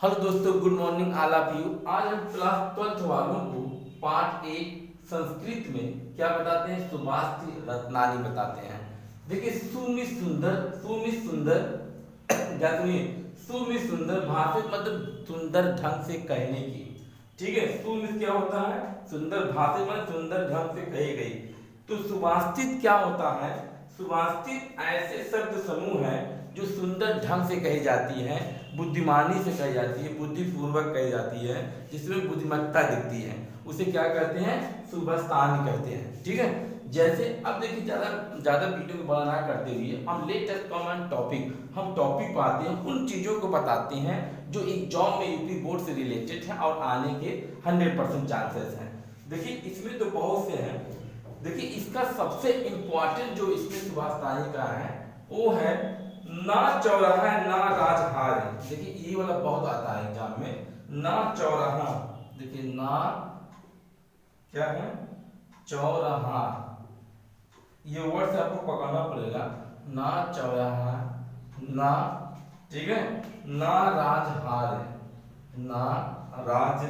Hello दोस्तों, good morning all of you. आज हम क्लास 12th वालों को पार्ट 1 संस्कृत में क्या बताते हैं, सुभाषित रत्नानी बताते हैं। देखिए, सुमित सुंदर क्या सुनिए, सुमित सुंदर भाषित मतलब सुंदर ढंग से कहने की। ठीक है, सुमित क्या होता है, सुंदर भाषित मतलब सुंदर ढंग से कही गई। तो सुभाषित क्या होता है, सुभाषित ऐसे शब्द समूह है जो सुंदर ढंग से कही जाती है, बुद्धिमानी से कही जाती है, बुद्धिपूर्वक कही जाती है, जिसमें बुद्धिमत्ता दिखती है, उसे क्या कहते हैं, सुभाषितानी कहते हैं। ठीक है, जैसे अब देखिए, ज्यादा वीडियो को बड़ा ना करते हुए हम लेटेस्ट कॉमन टॉपिक, हम टॉपिक पाते हैं, उन चीजों को बताते हैं जो एग्जाम में यूपी बोर्ड से रिलेटेड है और आने के 100% चांसेस हैं। देखिए, इसमें तो बहुत से हैं। देखिए, इसका सबसे इंपॉर्टेंट जो इसमें सुभाषितानी का है वो है ना चौराहा ना राजहार। देखिए, ये वाला बहुत आता है एग्जाम में, ना चौराहा। देखिए, ना क्या है, चौराहा, ये वर्ड से आपको पकड़ना पड़ेगा। ना चौराहा, ना, ठीक है, ना राजहार, ना राज,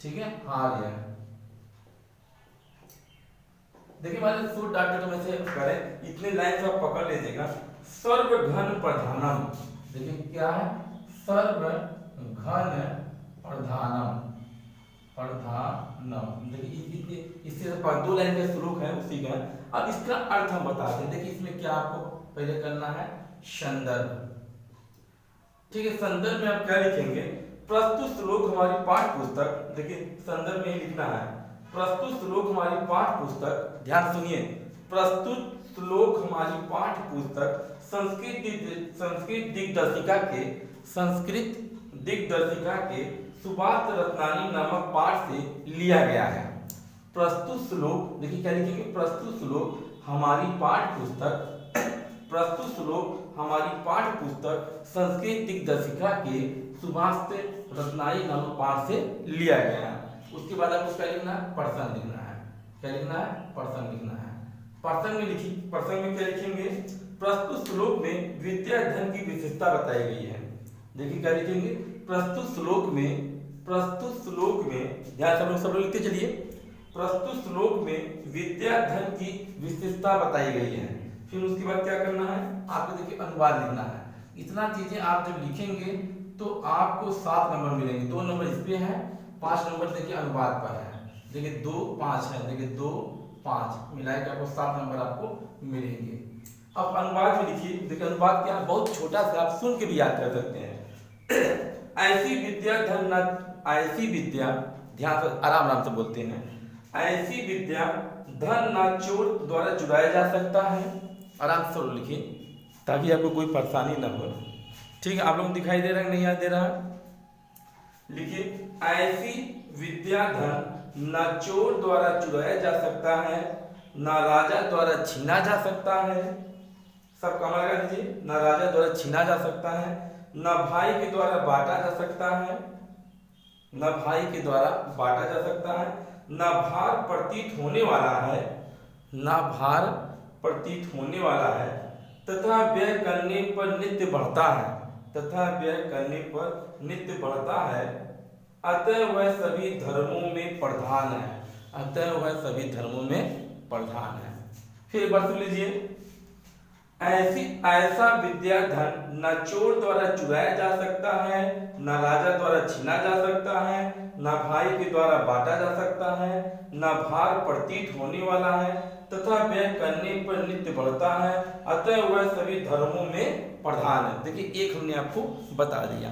ठीक है, हार है। देखिए, मान फूड डॉक्टर में से करें, इतने लाइन से आप पकड़ लीजिएगा। सर्वघन प्रधानम, देखिए क्या है, सर्वघन प्रधानम, प्रधानम। देखिए, इससे दो लाइन का श्लोक है उसी का। अब इसका अर्थ हम बताते हैं। देखिए, इसमें क्या आपको पहले करना है, संदर्भ। ठीक है, संदर्भ में आप क्या लिखेंगे, प्रस्तुत श्लोक हमारी पाठ्य पुस्तक। देखिए, संदर्भ में ही लिखना है, प्रस्तुत श्लोक हमारी पाठ्य पुस्तक, ध्यान सुनिए, प्रस्तुत श्लोक हमारी पाठ्य पुस्तक संस्कृत दिग्दर्शिका के सुभाष रत्नानी नामक पाठ से लिया गया है। प्रस्तुत श्लोक, देखिए क्या लिखेंगे, प्रस्तुत श्लोक हमारी पाठ्य पुस्तक, प्रस्तुत श्लोक हमारी पाठ्य पुस्तक संस्कृत दिग्दर्शिका के सुभाष रत्नानी नामक पाठ से लिया गया है। उसके बाद आपको क्या लिखना है, प्रसंग लिखना है। क्या लिखना है, प्रसंग लिखना है। प्रसंग में लिखी, प्रसंग में क्या लिखेंगे, प्रस्तुत श्लोक में विद्या धन की विशेषता बताई गई है। देखिए क्या लिखेंगे, प्रस्तुत श्लोक में ध्यान सब लोग लिखते चलिए, प्रस्तुत श्लोक में विद्या धन की विशेषता बताई गई है। फिर उसके बाद क्या करना है, आपको देखिए अनुवाद लिखना है। इतना चीजें आप जब लिखेंगे तो आपको 7 नंबर मिलेंगे। 2 नंबर इस पे है, 5 नंबर देखिए अनुवाद पर है। देखिए 2 5 है, देखिए 2 5 मिलाकर आपको 7 नंबर आपको मिलेंगे। अब अनुवाद में लिखिए। देखिए, अनुवाद क्या है, बहुत छोटा सा, आप सुन के भी याद कर सकते हैं। ऐसी विद्या, ध्यान से आराम से बोलते हैं, ऐसी विद्या धन ना चोर द्वारा चुराया जा सकता है। आराम से लिखिए ताकि आपको कोई परेशानी ना हो। ठीक है, आप लोग दिखाई दे रहा है, नहीं याद दे रहा, लिखिए, ऐसी विद्या धन ना चोर द्वारा चुराया जा सकता है, ना राजा द्वारा छीना जा सकता है। सब कमा लगा दीजिए, ना राजा द्वारा छीना जा सकता है, ना भाई के द्वारा बांटा जा सकता है, ना भाई के द्वारा बांटा जा सकता है, ना भार प्रतीत होने वाला है, ना भार प्रतीत होने वाला है, तथा व्यय करने पर नित्य बढ़ता है, तथा व्यय करने पर नित्य बढ़ता है, अतः वह सभी धर्मों में प्रधान है, अतः वह सभी धर्मों में प्रधान है। फिर बात सुन लीजिए, ऐसा विद्या धन न चोर द्वारा चुराया जा सकता है, न राजा द्वारा छीना जा सकता है, न भाई के द्वारा बांटा जा सकता है, न भार प्रतीत होने वाला है, तथा व्यय करने पर नित्य बढ़ता है, अतः वह सभी धर्मों में प्रधान है। देखिए, एक हमने आपको बता दिया।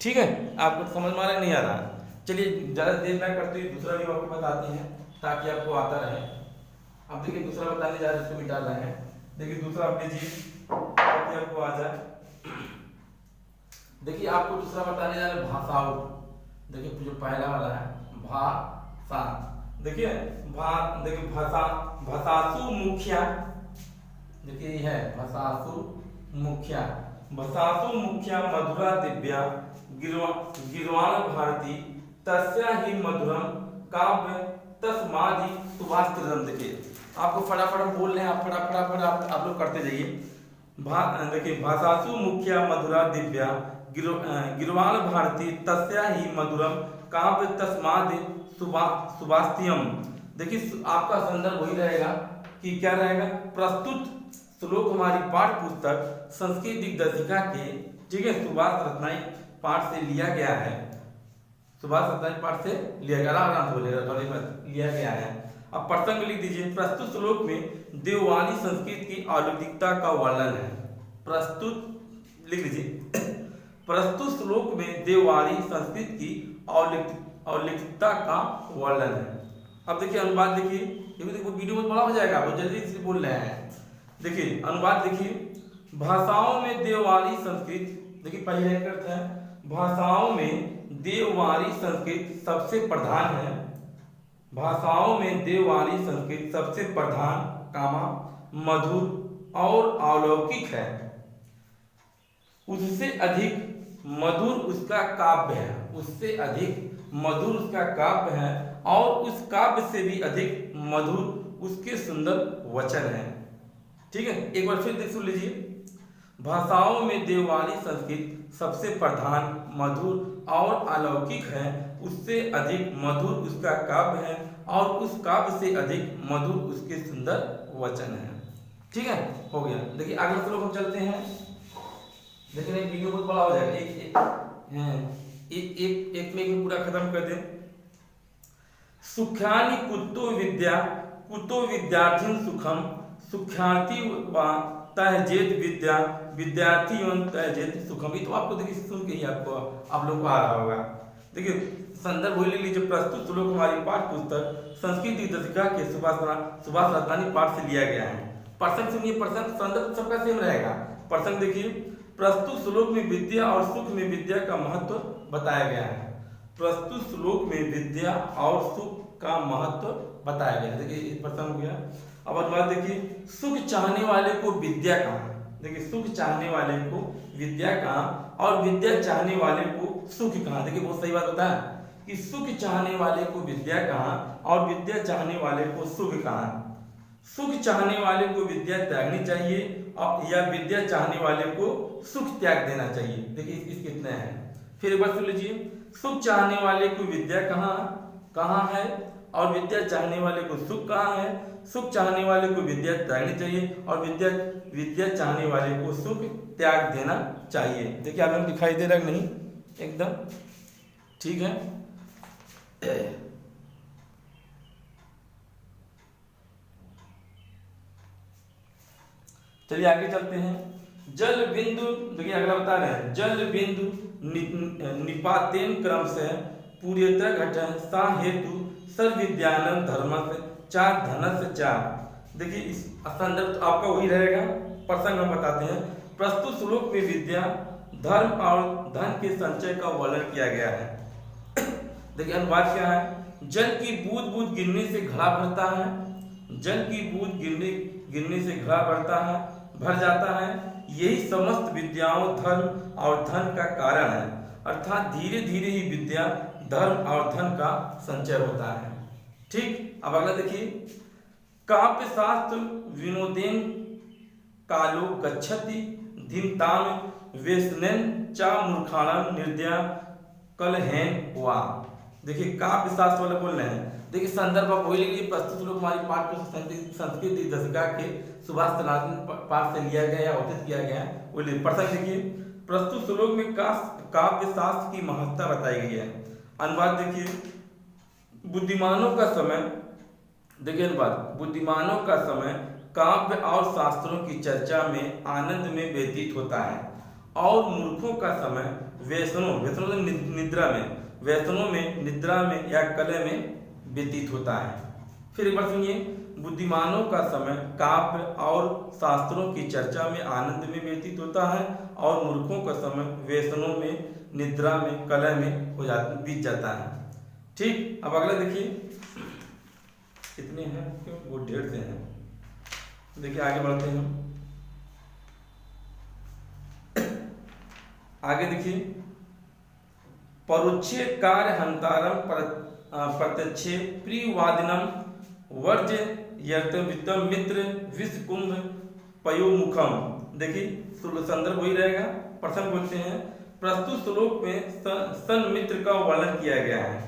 ठीक है, आपको समझ में आ रहा नहीं आ रहा, चलिए ज्यादा देर ना करते हुए दूसरा भी आपको बताते हैं ताकि आपको आता रहे। अब देखिए, दूसरा बताने जा रहे हैं, इसको मिटा रहे हैं। देखिए, दूसरा आप लीजिए ताकि आपको आ जाए। देखिए, आपको दूसरा बताने जा रहे हैं, भाषाओं। देखिए, जो पहला वाला है भाषा, देखिए देखिए भाषासु मुख्या, देखिए है भाषासु मुख्या, भाषासु मुख्या मधुरा दिव्या गिरवाण भारती तस्या ही मधुरम काव्य तस्मादि सुभाषितम। देखिए, आपको फटाफट बोल रहे हैं, आप फटाफट आप लोग करते जाइए। देखिए, भाषासु मुख्या मधुरा दिव्या गिरवाण भारती तस्या ही मधुरम काव्य तस्माद सुभाषितम। देखिए आपका संदर्भ वही रहेगा कि क्या रहेगा, प्रस्तुत श्लोक हमारी पाठ्य पुस्तक संस्कृत दिग्दर्शिका के, ठीक है, सुभाष रत्नाई पाठ से लिया गया है। सुभाष रत्नाई पाठ से लिया गया, आराम बोलेगा, लिया गया है। अब प्रसंग लिख दीजिए, प्रस्तुत श्लोक में देववाणी संस्कृत की अलौकिकता का वर्णन है। प्रस्तुत लिख लीजिए, प्रस्तुत श्लोक में देववाणी संस्कृत की अलौकिकता का वर्णन है। अब देखिए अनुवाद देखिए, देखो वीडियो में बड़ा हो जाएगा, बहुत जल्दी से बोल रहे हैं। देखिए अनुवाद देखिए, भाषाओं में देववाणी संस्कृत, देखिए पहले अर्थ है, भाषाओं में देववाणी संस्कृत सबसे प्रधान है। भाषाओं में देववाणी संस्कृत सबसे प्रधान, कामा मधुर और अलौकिक है। उससे अधिक मधुर उसका काव्य है, उससे अधिक मधुर उसका काव्य है, और उस काव्य से भी अधिक मधुर उसके सुंदर वचन है। ठीक है, एक बार फिर सुन लीजिए, भाषाओं में देववाणी संस्कृत सबसे प्रधान, मधुर और अलौकिक है। उससे अधिक मधुर उसका काव्य है, और उस काव्य से अधिक मधुर उसके सुंदर वचन है। ठीक है, हो गया। देखिए अगला श्लोक हम चलते हैं। देखिए वीडियो बहुत बड़ा हो जाएगा, एक में पूरा खत्म कर दें। सुख्यानि कुतो विद्यार्थी सुखम, सुख्याति तहजेत विद्या, विद्यार्थी तहजेत सुखम। ये तो आपको देखिए सुन के ही आपको आप लोग को आ रहा होगा। देखिए संदर्भ वही ले लीजिए, प्रस्तुत श्लोक हमारी पाठ्य पुस्तक संस्कृत दिग्दर्शिका के सुभाष रत्नानी पाठ से लिया गया है। प्रसंग सुनिए, प्रसंग संदर्भ सबका सेम रहेगा। प्रसंग देखिए, प्रस्तुत श्लोक में विद्या और सुख में विद्या का महत्व बताया गया है। प्रस्तुत श्लोक में विद्या और सुख का महत्व बताया गया है। देखिए प्रसंग हो गया। अब अनुवाद देखिए, सुख चाहने वाले को विद्या कहाँ, देखिए सुख चाहने वाले को विद्या कहाँ, और विद्या चाहने वाले को सुख कहाँ। देखिए बहुत सही बात बताया कि सुख चाहने वाले को विद्या कहाँ, और विद्या चाहने वाले को सुख कहाँ। सुख चाहने वाले को विद्या त्यागनी चाहिए, या विद्या चाहने वाले को सुख त्याग देना चाहिए। देखिए इस कितने हैं, फिर एक बार सुन लीजिए, सुख चाहने वाले को विद्या कहाँ है, और विद्या चाहने वाले को सुख कहाँ है। सुख चाहने वाले को विद्या त्यागनी चाहिए, और विद्या चाहने वाले को सुख त्याग देना चाहिए। देखिए आप लोग दिखाई दे रहा है नहीं, एकदम ठीक है। चलिए आगे चलते हैं। जल बिंदु, देखिए अगला बता रहे हैं, जल बिंदु निपातेन क्रम से पूर्यतर घटन सा हेतु सर्व विद्यानंद धर्म से चार धनस चार। देखिए इस संदर्भ आपका वही रहेगा। प्रसंग हम बताते हैं, प्रस्तुत श्लोक में विद्या, धर्म और धन के संचय का वर्णन किया गया है। देखिए अनुवाद क्या है, जल की बूंद बूंद गिरने से घड़ा भरता है, जल की बूंद गिरने से घड़ा भर जाता है। यही समस्त विद्याओं, धर्म और धन का कारण है। अर्थात धीरे धीरे ही विद्या, धर्म और धन का संचय होता है। ठीक, अब अगला देखिए, काव्य शास्त्र विनोदेन कालो गच्छति धीमताम वेसनेन चा मूर्खाणाम निर्दया कलहेन वा। देखिए काव्य शास्त्र वाले बोल रहे हैं। देखिए संदर्भ आप वही लीजिए, प्रस्तुत श्लोक हमारी पाठ्य संस्कृत दिग्दर्शिका के सुभाष रत्नानी पाठ से लिया गया या अवतरित किया गया है। वो प्रसंग देखिए, प्रस्तुत श्लोक में काव्य शास्त्र की महत्ता बताई गई है। अनुवाद देखिए, बुद्धिमानों का समय, देखिए अनुवाद, बुद्धिमानों का समय काव्य और शास्त्रों की चर्चा में आनंद में व्यतीत होता है, और मूर्खों का समय व्यसनों में निद्रा में या कलह में व्यतीत होता है। फिर एक बार सुनिए, बुद्धिमानों का समय काव्य और शास्त्रों की चर्चा में आनंद में व्यतीत होता है, और मूर्खों का समय व्यसनों में, निद्रा में, कलह में बीत जाता है। ठीक, अब अगला देखिए, कितने हैं, क्यों वो 1.5 से हैं। देखिए आगे बढ़ते हैं हम। आगे देखिए, परोक्षे कार्य हंतारम प्रत्यक्षे प्रियवादिनम वर्ज यर्तवितम मित्र विश्व कुंभ पयोमुखम। देखिए संदर्भ वही रहेगा। प्रथम बोलते हैं, प्रस्तुत श्लोक में सन्मित्र का वर्णन किया गया है।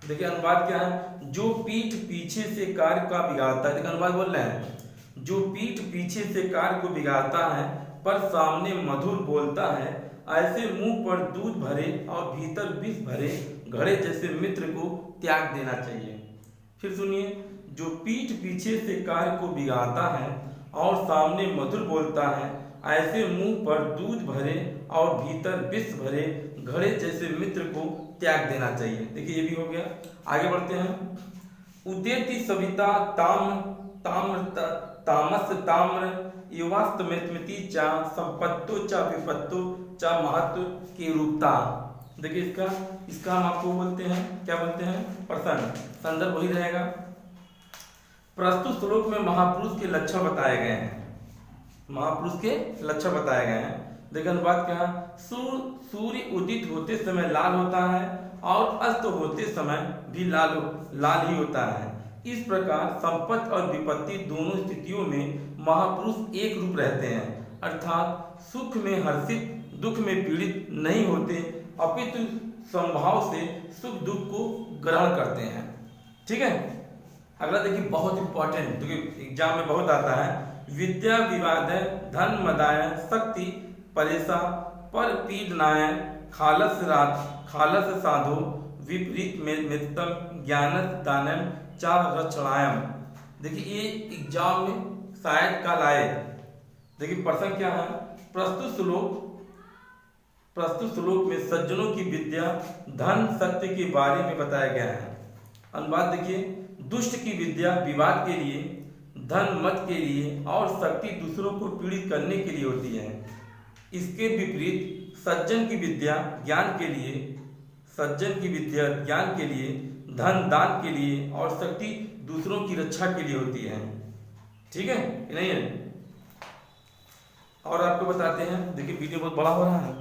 देखिए अनुवाद क्या है, जो पीठ पीछे से कार्य का बिगाड़ता है। देखिए अनुवाद बोल रहे हैं, जो पीठ पीछे से कार्य को बिगाड़ता है पर सामने मधुर बोलता है, ऐसे मुंह पर दूध भरे और भीतर विष भरे घड़े जैसे मित्र को त्याग देना चाहिए। फिर सुनिए, जो पीठ पीछे से कार्य को बिगाड़ता है और सामने मधुर बोलता है, ऐसे मुंह पर दूध भरे और भीतर विष भरे घड़े जैसे मित्र को त्याग देना चाहिए। देखिए ये भी हो गया। आगे बढ़ते हैं। उदेति सविता तामस ताम्र युवास्तमिति चा संपत्तो चा विपत्तो चा महत्व की रूपता। देखिए इसका हम आपको बोलते हैं, क्या बोलते हैं, प्रसंग। संदर्भ वही रहेगा। प्रस्तुत श्लोक में महापुरुष के लक्षण बताए गए हैं। महापुरुष के लक्षण बताए गए हैं। देखिए अनुवाद क्या है, सूर्य उदित होते समय लाल होता है और अस्त होते समय भी लाल ही होता है। इस प्रकार संपत्ति और विपत्ति दोनों स्थितियों में महापुरुष एक रूप रहते हैं, अर्थात सुख में हर्षित दुख में पीड़ित नहीं होते, अपितु संभाव से सुख दुख को ग्रहण करते हैं। ठीक है। अगला देखिए, बहुत इंपॉर्टेंट, क्योंकि एग्जाम में बहुत आता है। विद्या विवाद धन मदाय शक्ति परेशा पर पीडनाय खालस साधो विपरीत मेतम ज्ञानस दानम चा रक्षणायम। देखिए ये एग्जाम में शायद कल आए। देखिए प्रश्न क्या है, प्रस्तुत श्लोक में सज्जनों की विद्या धन सत्य के बारे में बताया गया है। अनुवाद देखिए, दुष्ट की विद्या विवाद के लिए, धन मत के लिए और शक्ति दूसरों को पीड़ित करने के लिए होती है। इसके विपरीत सज्जन की विद्या ज्ञान के लिए, धन दान के लिए और शक्ति दूसरों की रक्षा के लिए होती है। ठीक है, नहीं है। और आपको बताते हैं, देखिए वीडियो बहुत बड़ा हो रहा है।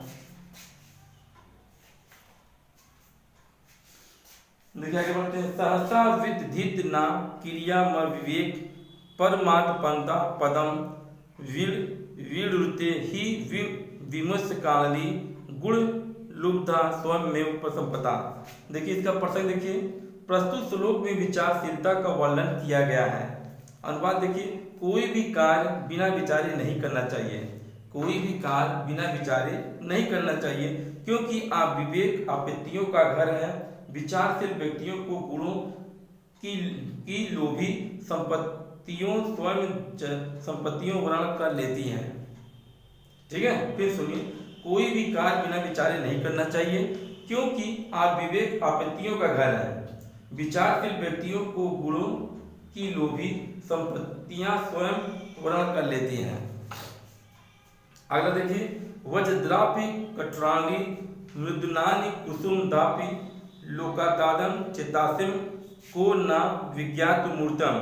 देखिए आगे बढ़ते हैं। सहसा विदित ना क्रिया म विवेक परमार्थ पंथा पदम वीरुते ही विमर्श काली गुण लुब्धा स्वयं में प्रसंपता। देखिए इसका प्रसंग देखिए, प्रस्तुत श्लोक में विचारशीलता का वर्णन किया गया है। अनुवाद देखिए, कोई भी कार्य बिना विचारे नहीं करना चाहिए। कोई भी कार्य बिना विचारे नहीं करना चाहिए, क्योंकि आप विवेक आपत्तियों का घर है। विचारशील व्यक्तियों को गुणों की लोभी संपत्तियों ग्रहण कर लेती हैं। ठीक है। फिर सुनिए, कोई भी कार्य बिना विचारे नहीं करना चाहिए, क्योंकि आप विवेक आपत्तियों का घर है। विचारशील व्यक्तियों को गुणों की लोभी संपत्तियां स्वयं ग्रहण कर लेती हैं। अगला देखिए, वज्रद्रापि कटराणि मृदुनानि कुसुम दापि लोकादादम चेतासिम को न विज्ञात मूर्तम।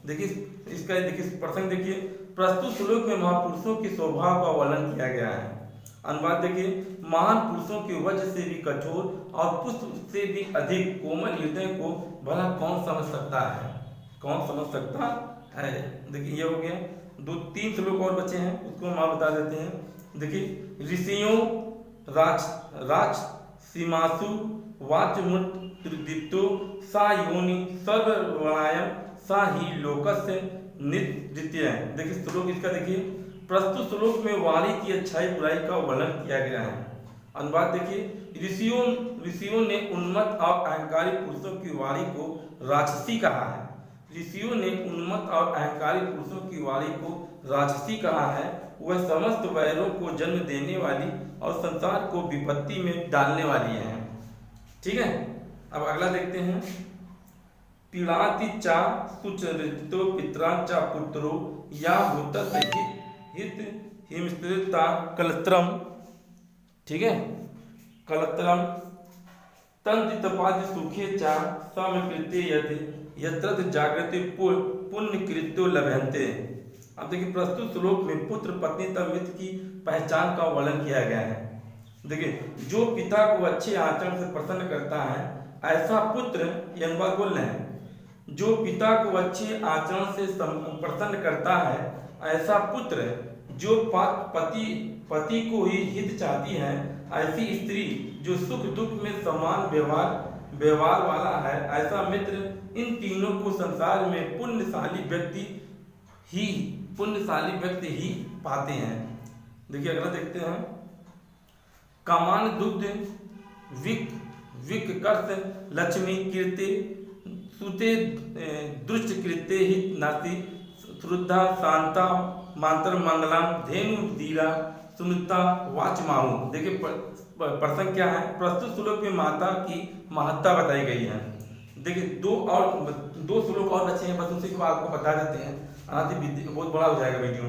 देखिए इसका देखिए प्रसंग देखिए, प्रस्तुत श्लोक में महापुरुषों के स्वभाव का वर्णन किया गया है। अनुवाद देखिए, महान पुरुषों के वज्र से भी कठोर और पुष्प से भी अधिक कोमल हृदय को भला कौन समझ सकता है, कौन समझ सकता है। देखिए ये हो गया। 2-3 श्लोक और बचे हैं, उसको हम आप बता देते हैं। देखिए, ऋषियों राज सीमासु वाचमुत्दीप्तो सा योनि सर्ववर्णायम सा ही लोकस्य नित्य। देखिए श्लोक इसका देखिए, प्रस्तुत श्लोक में वाणी की अच्छाई बुराई का वर्णन किया गया है। अनुवाद देखिए, ऋषियों ने उन्मत्त और अहंकारी पुरुषों की वाणी को राक्षसी कहा है। ऋषियों ने उन्मत्त और अहंकारी पुरुषों की वाणी को राक्षसी कहा है। वह समस्त वैरों को जन्म देने वाली और संसार को विपत्ति में डालने वाली है। ठीक है। अब अगला देखते हैं। पीड़ाति चा सुचरितो पित्रा चा पुत्रो या भूतस्य हित हिमस्त्रिता कलत्रम। ठीक है, कलत्रम तंतितपादि सुखे चा समकृत्य यत्र जागृति पुण्य कृत्यो लभन्ते। अब देखिए, प्रस्तुत श्लोक में पुत्र पत्नी तथा मित्र की पहचान का वर्णन किया गया है। देखिए, जो पिता को अच्छे आचरण से प्रसन्न करता है, ऐसा पुत्र, यह बात बोल रहे हैं, जो पिता को अच्छे आचरण से प्रसन्न करता है, ऐसा पुत्र जो पति को ही हित चाहती है, ऐसी स्त्री जो सुख दुख में समान व्यवहार वाला है, ऐसा मित्र इन तीनों को संसार में पुण्यशाली व्यक्ति ही पाते हैं। देखिए अगला देखते हैं। कामान दुग्ध विक कर्ष लक्ष्मी कीर्ति सुते दुष्ट कृत्य हित नाती श्रद्धा शांता मातर मंगलम धेनु धीरा सुनता वाचमाऊ। देखिए प्रसंग क्या है, प्रस्तुत श्लोक में माता की महत्ता बताई गई है। देखिए दो श्लोक और बचे हैं, बस उसी को आपको बता देते हैं, बहुत बड़ा हो जाएगा वीडियो।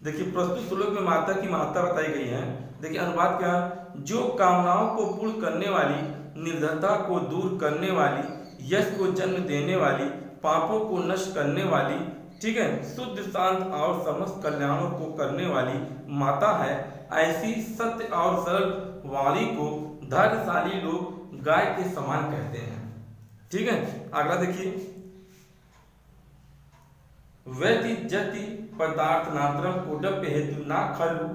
देखिए प्रस्तुत श्लोक में माता की महत्ता बताई गई है। देखिए अनुवाद क्या, जो कामनाओं को पूर्ण करने वाली, निर्धनता को दूर करने वाली, यश को जन्म देने वाली, पापों को नष्ट करने वाली, ठीक है, शुद्ध शांत और समस्त कल्याणों को करने वाली माता है, ऐसी सत्य और सरल वाणी को धैर्यशाली लोग गाय के समान कहते हैं। ठीक है, अगला देखिए। वैति जति पदार्थ नात्रम उडप हेतु ना खलु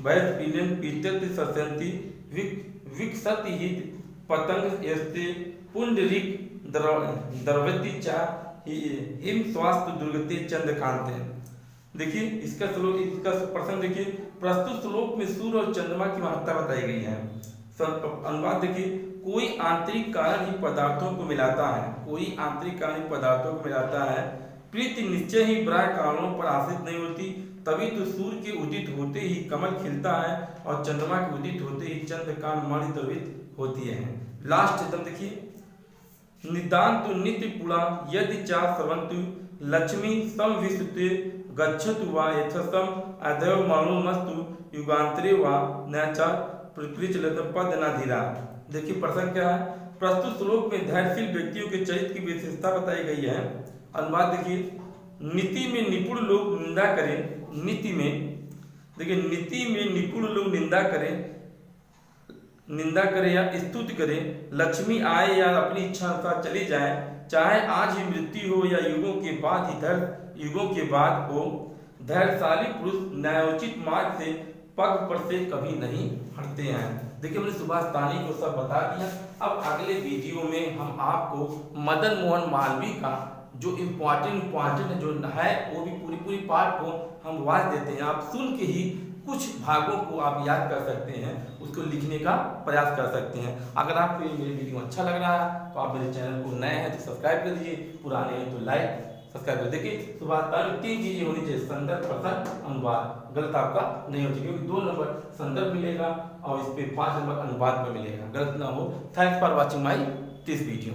वैध पीलन पीतत ससंति विकसति हित पतंग यस्ते पुंडरीक द्रवति चा हिम स्वास्थ्य दुर्गति चंद्रकांत। देखिए इसका प्रसंग देखिए। प्रस्तुत श्लोक में सूर्य और चंद्रमा की महत्ता बताई गई है। अनुवाद देखिए, कोई आंतरिक कारण ही पदार्थों को मिलाता है, कोई आंतरिक कारण ही पदार्थों को मिलाता है। प्रीति निश्चय ही बाह्य कारणों पर आश्रित नहीं होती, तभी तो सूर्य के उदित होते ही कमल खिलता है और चंद्रमा के उदित होते ही चंद्रकांत मणि द्रवित होती है। लास्ट एकदम देखिए। निदान तो नित्य पुरा यदि चा सर्वंतु लक्ष्मी संविशुते गच्छतु वा यथसम अदैव मणुमस्तु युगांतरे वा नचा प्रचलित पद न धीरा। देखिए प्रसंग क्या है, प्रस्तुत श्लोक में धैर्यशील व्यक्तियों के चरित्र की विशेषता बताई गई है। अनुवाद देखिए, नीति में निपुण लोग निंदा करें, नीति में देखिए, नीति में निपुण लोग निंदा करें या स्तुति करें, लक्ष्मी आए या अपनी इच्छा अनुसार चली जाए, चाहे आज ही मृत्यु हो या युगों के बाद हो, धैर्यशाली पुरुष न्यायोचित मार्ग से पग पर से कभी नहीं हटते हैं। देखिए हमने सुभाष तानी को सब बता दिया। अब अगले वीडियो में हम आपको मदन मोहन मालवीय का जो इम्पोर्टेंट जो है वो भी पूरी पार्ट को हम वाच देते हैं। आप सुन के ही कुछ भागों को आप याद कर सकते हैं, उसको लिखने का प्रयास कर सकते हैं। अगर आपको ये मेरी वीडियो अच्छा लग रहा है तो आप मेरे चैनल को नए हैं तो सब्सक्राइब कर दीजिए, पुराने हैं तो लाइक सब्सक्राइब कर। देखिए सुभाष तानी 3 चीजें होनी चाहिए, संदर्भ, प्रसंग, अनुवाद। गलत आपका नहीं हो चाहिए, क्योंकि 2 नंबर संदर्भ मिलेगा और इस पे 5 नंबर अनुवाद में मिलेगा, गलत ना हो। Thanks for watching my this video.